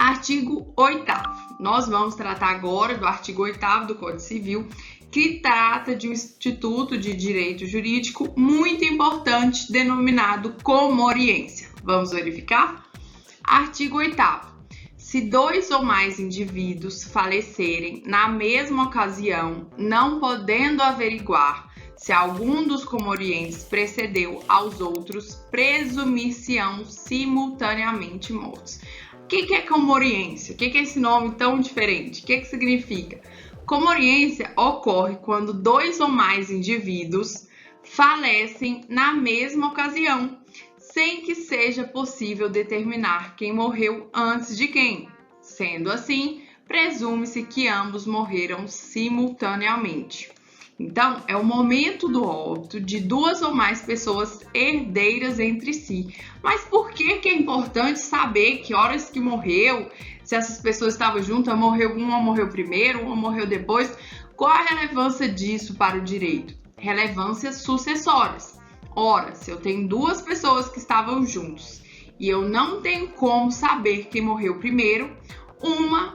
Artigo 8º. Nós vamos tratar agora do artigo 8º do Código Civil, que trata de um instituto de direito jurídico muito importante, denominado comoriência. Vamos verificar? Artigo 8º. Se dois ou mais indivíduos falecerem na mesma ocasião, não podendo averiguar se algum dos comorientes precedeu aos outros, presumir-se-ão simultaneamente mortos. O que é comoriência? O que é esse nome tão diferente? O que significa? Comoriência ocorre quando dois ou mais indivíduos falecem na mesma ocasião, sem que seja possível determinar quem morreu antes de quem. Sendo assim, presume-se que ambos morreram simultaneamente. Então, é o momento do óbito de duas ou mais pessoas herdeiras entre si. Mas por que é importante saber que horas que morreu, se essas pessoas estavam juntas, uma morreu primeiro, uma morreu depois? Qual a relevância disso para o direito? Relevâncias sucessórias. Ora, se eu tenho duas pessoas que estavam juntos e eu não tenho como saber quem morreu primeiro,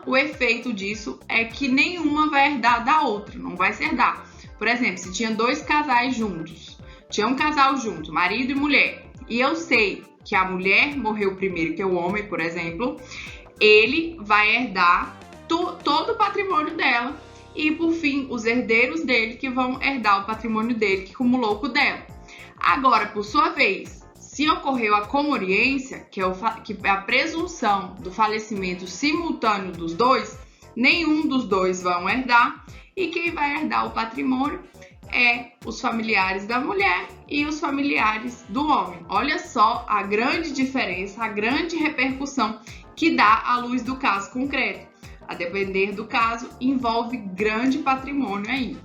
o efeito disso é que nenhuma vai herdar da outra, não vai se herdar. Por exemplo, se tinha dois casais juntos, tinha um casal junto, marido e mulher, e eu sei que a mulher morreu primeiro que o homem, por exemplo, ele vai herdar todo o patrimônio dela e, por fim, os herdeiros dele que vão herdar o patrimônio dele que acumulou com o dela. Agora, por sua vez, se ocorreu a comoriência, que é a presunção do falecimento simultâneo dos dois, nenhum dos dois vão herdar. E quem vai herdar o patrimônio é os familiares da mulher e os familiares do homem. Olha só a grande diferença, a grande repercussão que dá à luz do caso concreto. A depender do caso, envolve grande patrimônio aí.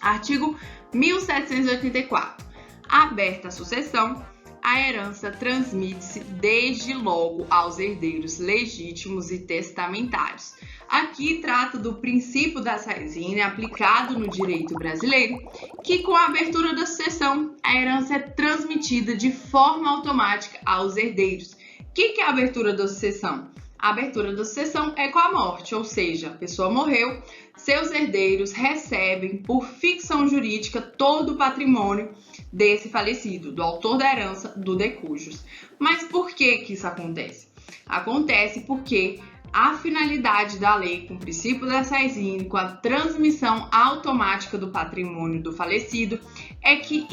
Artigo 1784. Aberta a sucessão, a herança transmite-se desde logo aos herdeiros legítimos e testamentários. Aqui trata do princípio da sine aplicado no direito brasileiro, que com a abertura da sucessão, a herança é transmitida de forma automática aos herdeiros. O que é a abertura da sucessão? A abertura da sucessão é com a morte, ou seja, a pessoa morreu, seus herdeiros recebem por ficção jurídica todo o patrimônio desse falecido, do autor da herança, do decujus. Mas por que isso acontece? Acontece porque a finalidade da lei, com o princípio da sine, com a transmissão automática do patrimônio do falecido, é que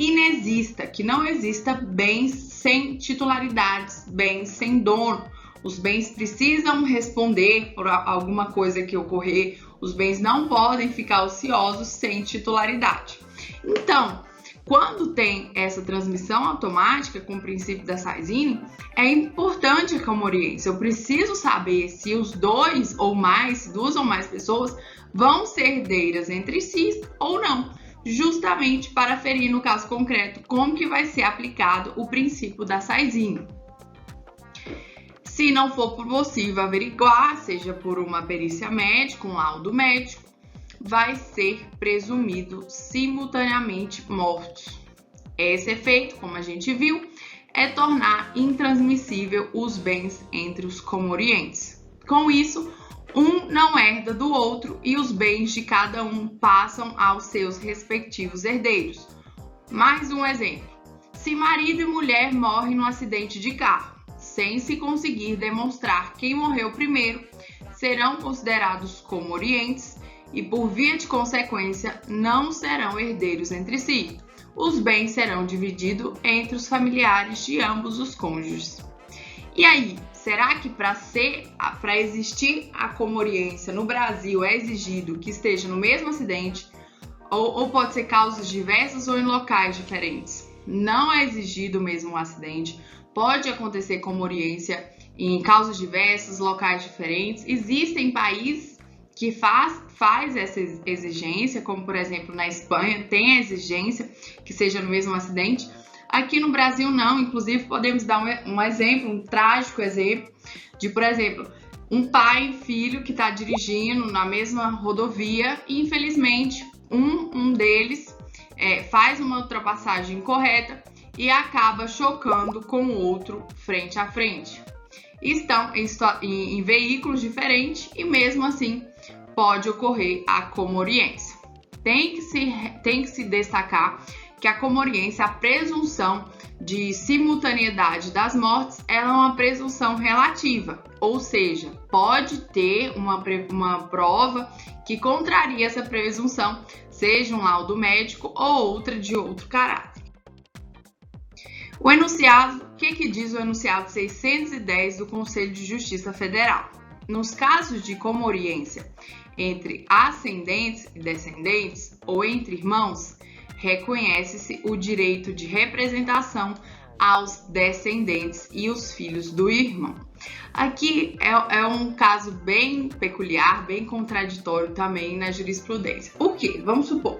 não exista bens sem titularidades, bens sem dono. Os bens precisam responder por alguma coisa que ocorrer, os bens não podem ficar ociosos sem titularidade. Então, quando tem essa transmissão automática com o princípio da sine, é importante a comoriência. Eu preciso saber se duas ou mais pessoas vão ser herdeiras entre si ou não, justamente para aferir no caso concreto como que vai ser aplicado o princípio da sine. Se não for possível averiguar, seja por uma perícia médica, um laudo médico, vai ser presumido simultaneamente mortos. Esse efeito, como a gente viu, é tornar intransmissível os bens entre os comorientes. Com isso, um não herda do outro e os bens de cada um passam aos seus respectivos herdeiros. Mais um exemplo. Se marido e mulher morrem num acidente de carro, sem se conseguir demonstrar quem morreu primeiro, serão considerados comorientes e, por via de consequência, não serão herdeiros entre si. Os bens serão divididos entre os familiares de ambos os cônjuges. E aí, será que para existir a comoriência no Brasil é exigido que esteja no mesmo acidente ou pode ser causas diversas ou em locais diferentes? Não é exigido o mesmo acidente. Pode acontecer comoriência em causas diversas, locais diferentes. Existem países que faz essa exigência, como por exemplo na Espanha tem a exigência que seja no mesmo acidente. Aqui no Brasil não, inclusive podemos dar um exemplo, um trágico exemplo de, por exemplo, um pai e filho que está dirigindo na mesma rodovia e infelizmente um deles faz uma ultrapassagem incorreta e acaba chocando com o outro frente a frente. estão em veículos diferentes e mesmo assim pode ocorrer a comoriência. Tem que se destacar que a comoriência, a presunção de simultaneidade das mortes, ela é uma presunção relativa, ou seja, pode ter uma prova que contraria essa presunção, seja um laudo médico ou outra de outro caráter. O enunciado, o que diz o enunciado 610 do Conselho de Justiça Federal? Nos casos de comoriência entre ascendentes e descendentes ou entre irmãos, reconhece-se o direito de representação aos descendentes e os filhos do irmão. Aqui é um caso bem peculiar, bem contraditório também na jurisprudência. Por quê? Vamos supor,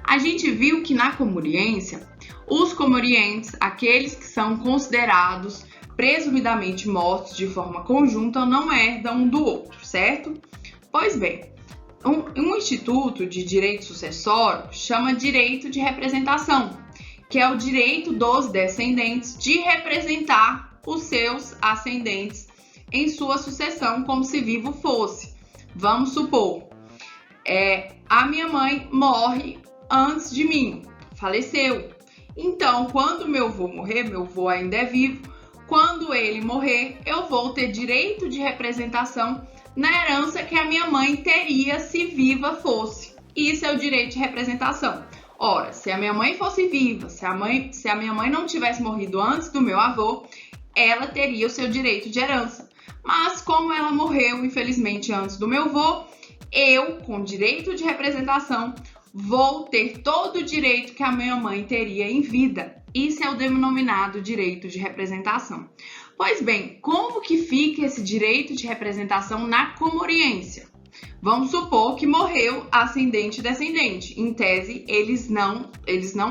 a gente viu que na comoriência, os comorientes, aqueles que são considerados presumidamente mortos de forma conjunta, não herdam um do outro, certo? Pois bem, um instituto de direito sucessório chama direito de representação, que é o direito dos descendentes de representar os seus ascendentes em sua sucessão como se vivo fosse. Vamos supor, a minha mãe morre antes de mim, faleceu. Então, quando meu avô morrer, meu avô ainda é vivo, quando ele morrer, eu vou ter direito de representação na herança que a minha mãe teria se viva fosse. Isso é o direito de representação. Ora, se a minha mãe fosse viva, se a minha mãe não tivesse morrido antes do meu avô, ela teria o seu direito de herança. Mas como ela morreu, infelizmente, antes do meu avô, eu, com direito de representação, vou ter todo o direito que a minha mãe teria em vida. Isso é o denominado direito de representação. Pois bem, como que fica esse direito de representação na comoriência? Vamos supor que morreu ascendente e descendente. Em tese, eles não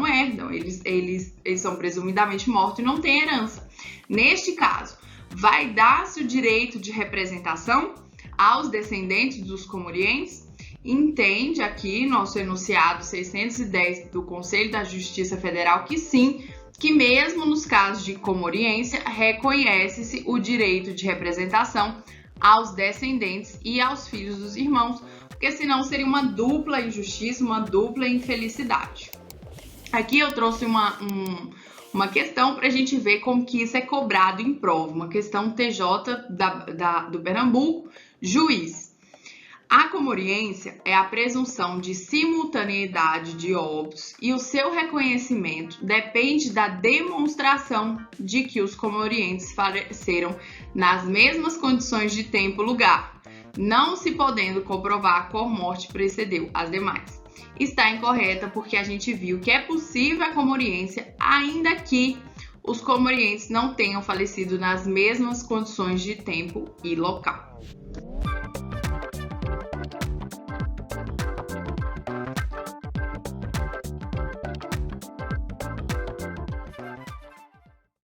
herdam, eles são presumidamente mortos e não têm herança. Neste caso, vai dar-se o direito de representação aos descendentes dos comorientes? Entende aqui nosso enunciado 610 do Conselho da Justiça Federal que sim, que mesmo nos casos de comoriência, reconhece-se o direito de representação aos descendentes e aos filhos dos irmãos, porque senão seria uma dupla injustiça, uma dupla infelicidade. Aqui eu trouxe uma questão para a gente ver como que isso é cobrado em prova, uma questão TJ do Pernambuco, juiz. A comoriência é a presunção de simultaneidade de óbitos e o seu reconhecimento depende da demonstração de que os comorientes faleceram nas mesmas condições de tempo e lugar, não se podendo comprovar qual morte precedeu as demais. Está incorreta porque a gente viu que é possível a comoriência ainda que os comorientes não tenham falecido nas mesmas condições de tempo e local.